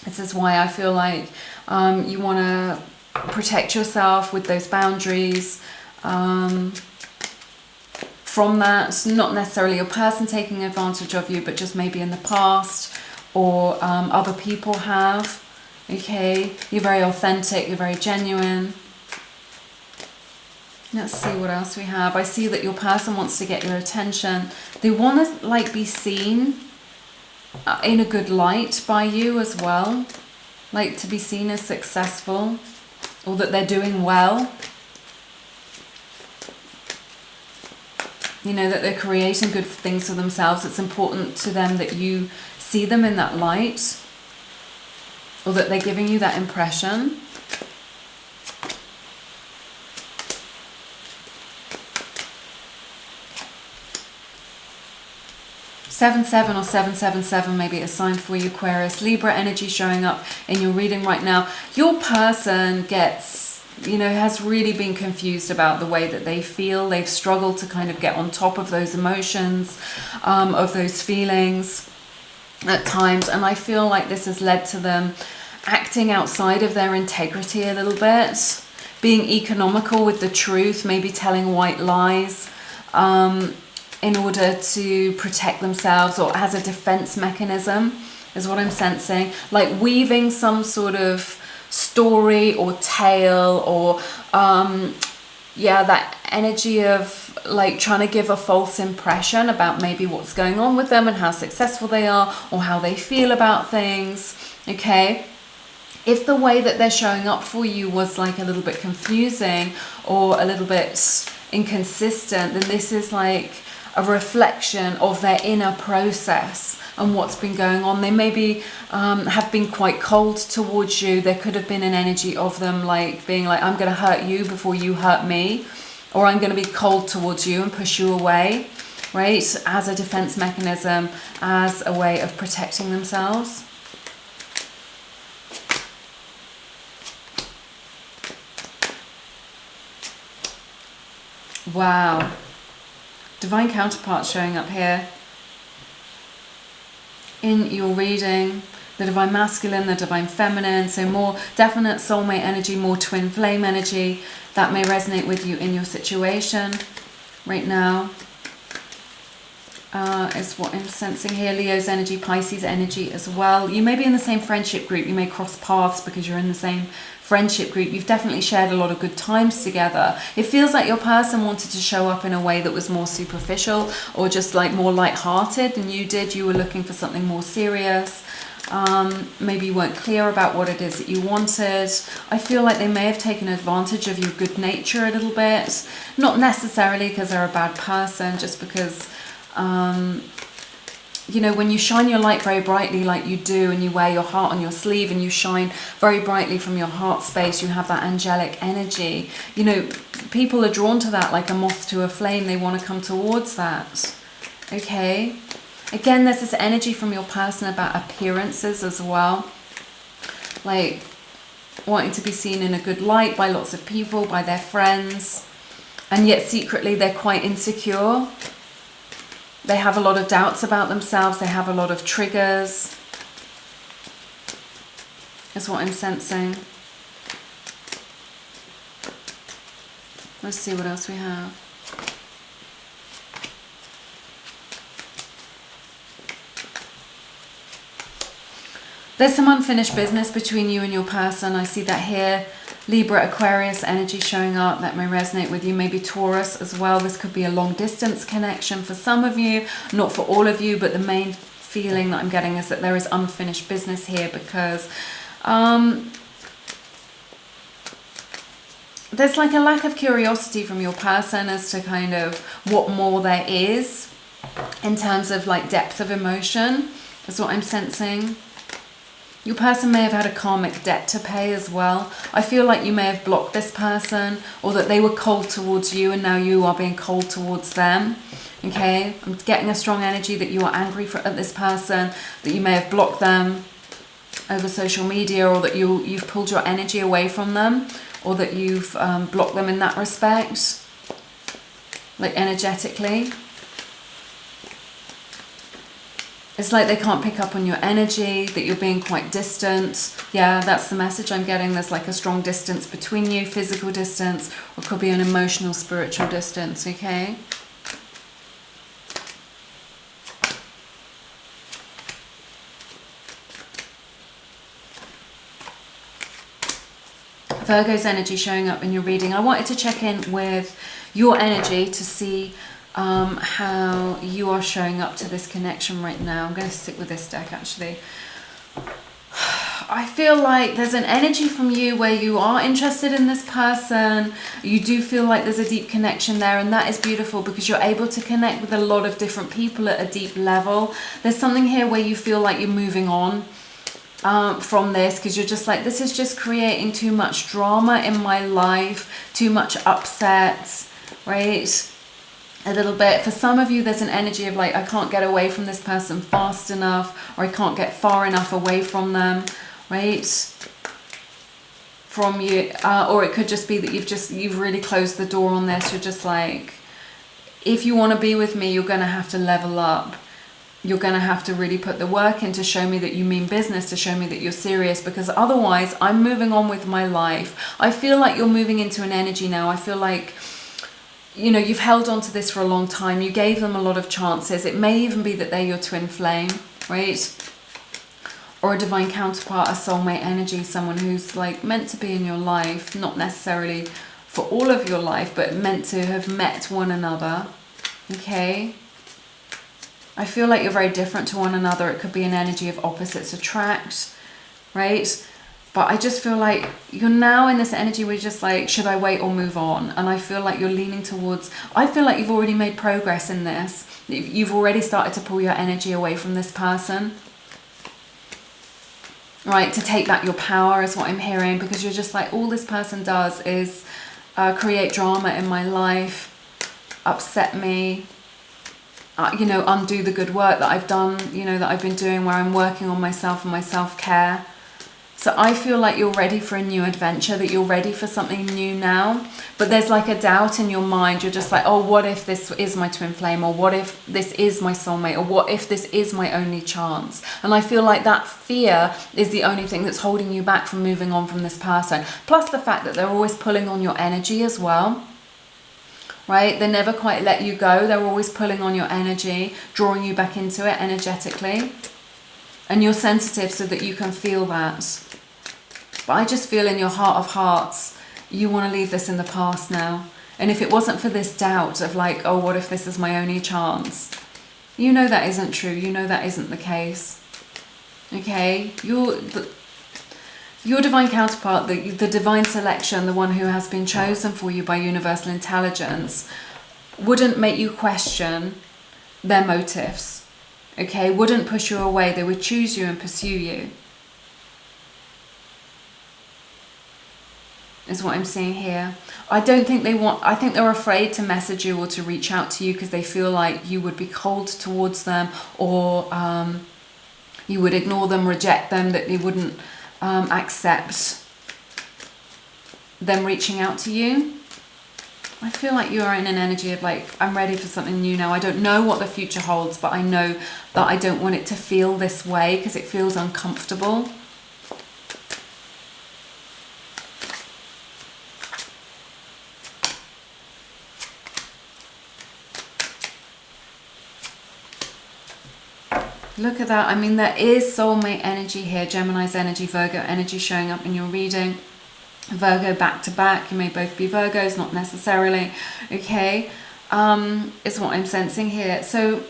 This is why I feel like you want to protect yourself with those boundaries from that. Not necessarily your person taking advantage of you, but just maybe in the past, or other people have. Okay, you're very authentic, you're very genuine. Let's see what else we have. I see that your person wants to get your attention. They want to like be seen in a good light by you as well. Like to be seen as successful, or that they're doing well. You know, that they're creating good things for themselves. It's important to them that you see them in that light, or that they're giving you that impression. Seven or 777 may be a sign for you, Aquarius. Libra energy showing up in your reading right now. Your person gets, you know, has really been confused about the way that they feel. They've struggled to kind of get on top of those emotions, of those feelings at times. And I feel like this has led to them acting outside of their integrity a little bit, being economical with the truth, maybe telling white lies, in order to protect themselves, or as a defense mechanism, is what I'm sensing. Like weaving some sort of story or tale, or yeah, that energy of like trying to give a false impression about maybe what's going on with them and how successful they are, or how they feel about things. Okay, if the way that they're showing up for you was like a little bit confusing or a little bit inconsistent, then this is like a reflection of their inner process and what's been going on. They maybe have been quite cold towards you. There could have been an energy of them like being like, I'm going to hurt you before you hurt me, or I'm going to be cold towards you and push you away, right? As a defense mechanism, as a way of protecting themselves. Wow. Divine counterparts showing up here in your reading. The divine masculine, the divine feminine. So more definite soulmate energy, more twin flame energy. That may resonate with you in your situation right now. Is what I'm sensing here. Leo's energy, Pisces energy as well. You may be in the same friendship group. You may cross paths because you're in the same friendship group. You've definitely shared a lot of good times together. It feels like your person wanted to show up in a way that was more superficial, or just like more light-hearted than you did. You were looking for something more serious. Maybe you weren't clear about what it is that you wanted. I feel like they may have taken advantage of your good nature a little bit. Not necessarily because they're a bad person, just because you know, when you shine your light very brightly like you do, and you wear your heart on your sleeve and you shine very brightly from your heart space, you have that angelic energy. You know, people are drawn to that like a moth to a flame. They want to come towards that. Okay. Again, there's this energy from your person about appearances as well. Like wanting to be seen in a good light by lots of people, by their friends. And yet secretly they're quite insecure. They have a lot of doubts about themselves. They have a lot of triggers. Is what I'm sensing. Let's see what else we have. There's some unfinished business between you and your person. I see that here. Libra, Aquarius energy showing up. That may resonate with you. Maybe Taurus as well. This could be a long distance connection for some of you, not for all of you, but the main feeling that I'm getting is that there is unfinished business here, because there's like a lack of curiosity from your person as to kind of what more there is in terms of like depth of emotion. That's what I'm sensing. Your person may have had a karmic debt to pay as well. I feel like you may have blocked this person, or that they were cold towards you and now you are being cold towards them. Okay, I'm getting a strong energy that you are angry at this person, that you may have blocked them over social media, or that you've pulled your energy away from them, or that you've blocked them in that respect, like energetically. It's like they can't pick up on your energy, that you're being quite distant. Yeah, that's the message I'm getting. There's like a strong distance between you, physical distance, or could be an emotional, spiritual distance, okay? Virgo's energy showing up in your reading. I wanted to check in with your energy to see how you are showing up to this connection right now. I'm going to stick with this deck actually. I feel like there's an energy from you where you are interested in this person. You do feel like there's a deep connection there, and that is beautiful because you're able to connect with a lot of different people at a deep level. There's something here where you feel like you're moving on from this, because you're just like, this is just creating too much drama in my life, too much upset, right? A little bit. For some of you, there's an energy of like, I can't get away from this person fast enough, or I can't get far enough away from them, right? From you, or it could just be that you've really closed the door on this. You're just like, if you want to be with me, you're going to have to level up. You're going to have to really put the work in to show me that you mean business, to show me that you're serious, because otherwise I'm moving on with my life. I feel like you're moving into an energy now. I feel like, you know, you've held on to this for a long time. You gave them a lot of chances. It may even be that they're your twin flame, right? Or a divine counterpart, a soulmate energy, someone who's like meant to be in your life, not necessarily for all of your life, but meant to have met one another, okay? I feel like you're very different to one another. It could be an energy of opposites attract, right? But I just feel like you're now in this energy where you're just like, should I wait or move on? And I feel like you're leaning towards, I feel like you've already made progress in this. You've already started to pull your energy away from this person, right? To take back your power is what I'm hearing, because you're just like, all this person does is create drama in my life, upset me, you know, undo the good work that I've done, you know, that I've been doing, where I'm working on myself and my self-care. So I feel like you're ready for a new adventure, that you're ready for something new now. But there's like a doubt in your mind. You're just like, oh, what if this is my twin flame? Or what if this is my soulmate? Or what if this is my only chance? And I feel like that fear is the only thing that's holding you back from moving on from this person. Plus the fact that they're always pulling on your energy as well. Right? They never quite let you go. They're always pulling on your energy, drawing you back into it energetically. And you're sensitive so that you can feel that. But I just feel in your heart of hearts, you want to leave this in the past now. And if it wasn't for this doubt of like, oh, what if this is my only chance? You know that isn't true. You know that isn't the case. Okay? Your divine counterpart, the divine selection, the one who has been chosen for you by universal intelligence, wouldn't make you question their motives, okay? Wouldn't push you away. They would choose you and pursue you, is what I'm seeing here. I don't think they want, I think they're afraid to message you or to reach out to you because they feel like you would be cold towards them, or you would ignore them, reject them, that they wouldn't accept them reaching out to you. I feel like you are in an energy of like, I'm ready for something new now. I don't know what the future holds, but I know that I don't want it to feel this way because it feels uncomfortable. Look at that. I mean, there is soulmate energy here, Gemini's energy, Virgo energy showing up in your reading. Virgo back to back. You may both be Virgos, not necessarily. Okay, is what I'm sensing here. So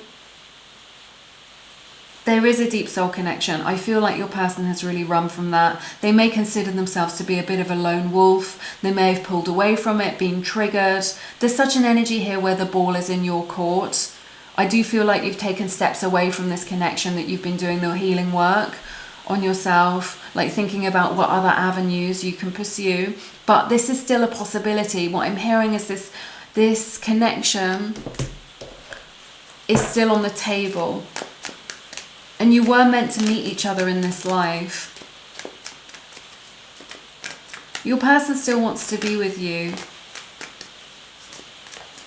there is a deep soul connection. I feel like your person has really run from that. They may consider themselves to be a bit of a lone wolf. They may have pulled away from it, been triggered. There's such an energy here where the ball is in your court. I do feel like you've taken steps away from this connection, that you've been doing the healing work on yourself, like thinking about what other avenues you can pursue. But this is still a possibility. What I'm hearing is this connection is still on the table. And you were meant to meet each other in this life. Your person still wants to be with you.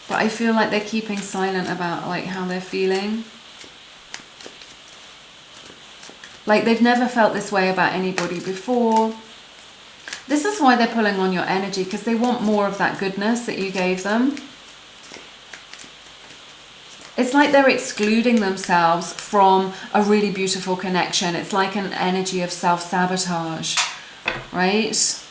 But I feel like they're keeping silent about like how they're feeling. Like they've never felt this way about anybody before. This is why they're pulling on your energy, because they want more of that goodness that you gave them. It's like they're excluding themselves from a really beautiful connection. It's like an energy of self-sabotage, right?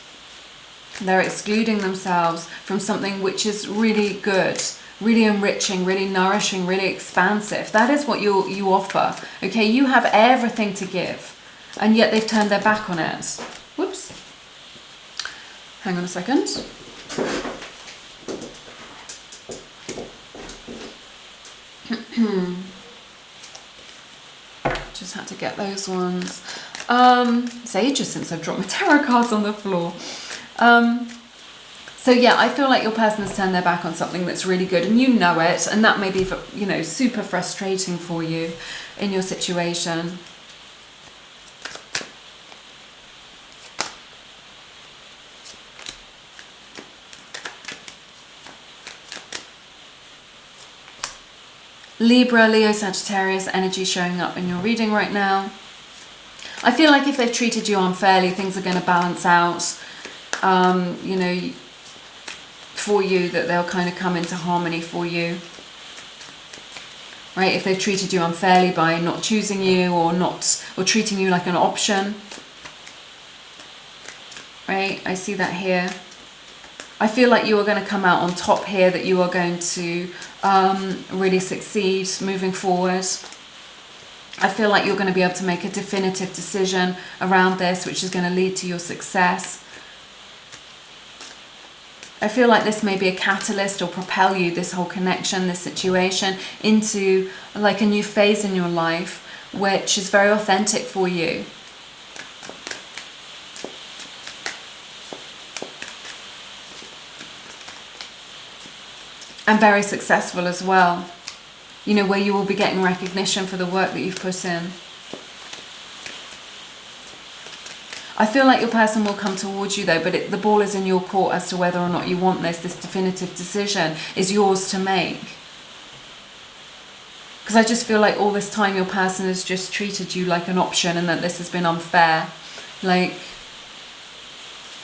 They're excluding themselves from something which is really good, really enriching, really nourishing, really expansive. That is what you offer. Okay, you have everything to give, and yet they've turned their back on it. Whoops. Hang on a second. Just had to get those ones. It's ages since I've dropped my tarot cards on the floor. So yeah, I feel like your person has turned their back on something that's really good, and you know it, and that may be, you know, super frustrating for you in your situation. Libra, Leo, Sagittarius energy showing up in your reading right now. I feel like if they've treated you unfairly, things are going to balance out, you know, for you, that they'll kind of come into harmony for you. Right? If they've treated you unfairly by not choosing you or treating you like an option. Right? I see that here. I feel like you are going to come out on top here, that you are going to really succeed moving forward. I feel like you're going to be able to make a definitive decision around this, which is going to lead to your success. I feel like this may be a catalyst or propel you, this whole connection, this situation, into like a new phase in your life, which is very authentic for you. And very successful as well. You know, where you will be getting recognition for the work that you've put in. I feel like your person will come towards you though, but the ball is in your court as to whether or not you want this. This definitive decision is yours to make. Because I just feel like all this time your person has just treated you like an option, and that this has been unfair. Like,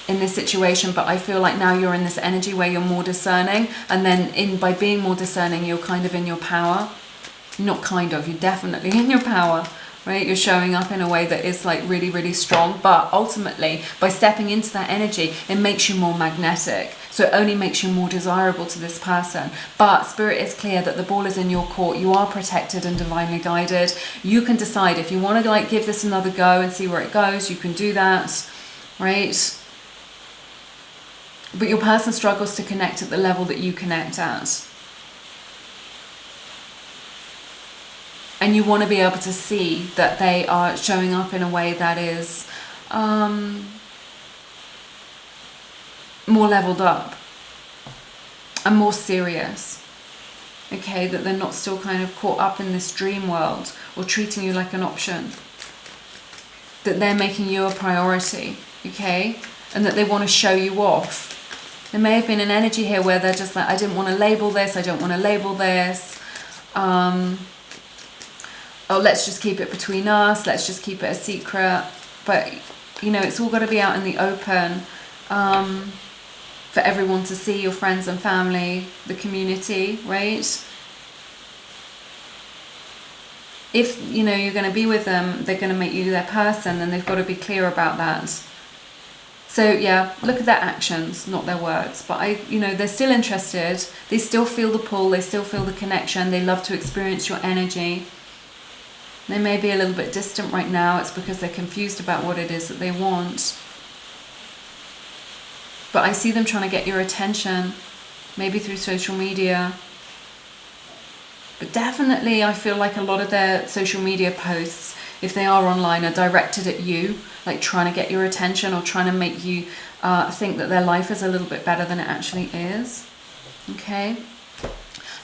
in this situation, but I feel like now you're in this energy where you're more discerning, and then by being more discerning, you're kind of in your power. Not kind of, you're definitely in your power, right? You're showing up in a way that is like really, really strong, but ultimately by stepping into that energy, it makes you more magnetic. So it only makes you more desirable to this person. But Spirit is clear that the ball is in your court. You are protected and divinely guided. You can decide if you want to like give this another go and see where it goes. You can do that, right? But your person struggles to connect at the level that you connect at. And you want to be able to see that they are showing up in a way that is more leveled up and more serious. Okay, that they're not still kind of caught up in this dream world or treating you like an option. That they're making you a priority, okay? And that they want to show you off. There may have been an energy here where they're just like, I didn't want to label this, I don't want to label this. Oh, let's just keep it between us, let's just keep it a secret. But, you know, it's all got to be out in the open for everyone to see, your friends and family, the community, right? If, you know, you're going to be with them, they're going to make you their person, then they've got to be clear about that. So yeah, look at their actions, not their words. But they're still interested. They still feel the pull. They still feel the connection. They love to experience your energy. They may be a little bit distant right now. It's because they're confused about what it is that they want. But I see them trying to get your attention, maybe through social media. But definitely I feel like a lot of their social media posts, if they are online, are directed at you, like trying to get your attention or trying to make you think that their life is a little bit better than it actually is. Okay.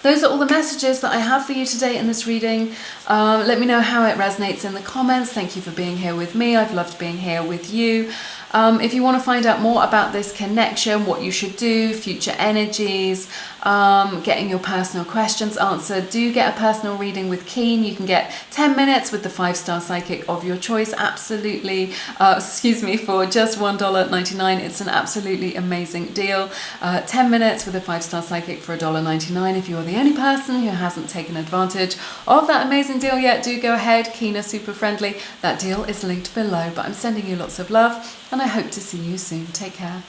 Those are all the messages that I have for you today in this reading. Let me know how it resonates in the comments. Thank you for being here with me. I've loved being here with you. If you want to find out more about this connection, what you should do, future energies, getting your personal questions answered, do get a personal reading with Keen. You can get 10 minutes with the 5-star psychic of your choice, absolutely, for just $1.99. It's an absolutely amazing deal. 10 minutes with a 5-star psychic for $1.99. If you're the only person who hasn't taken advantage of that amazing deal yet, do go ahead. Keen are super friendly. That deal is linked below, but I'm sending you lots of love, and I hope to see you soon. Take care.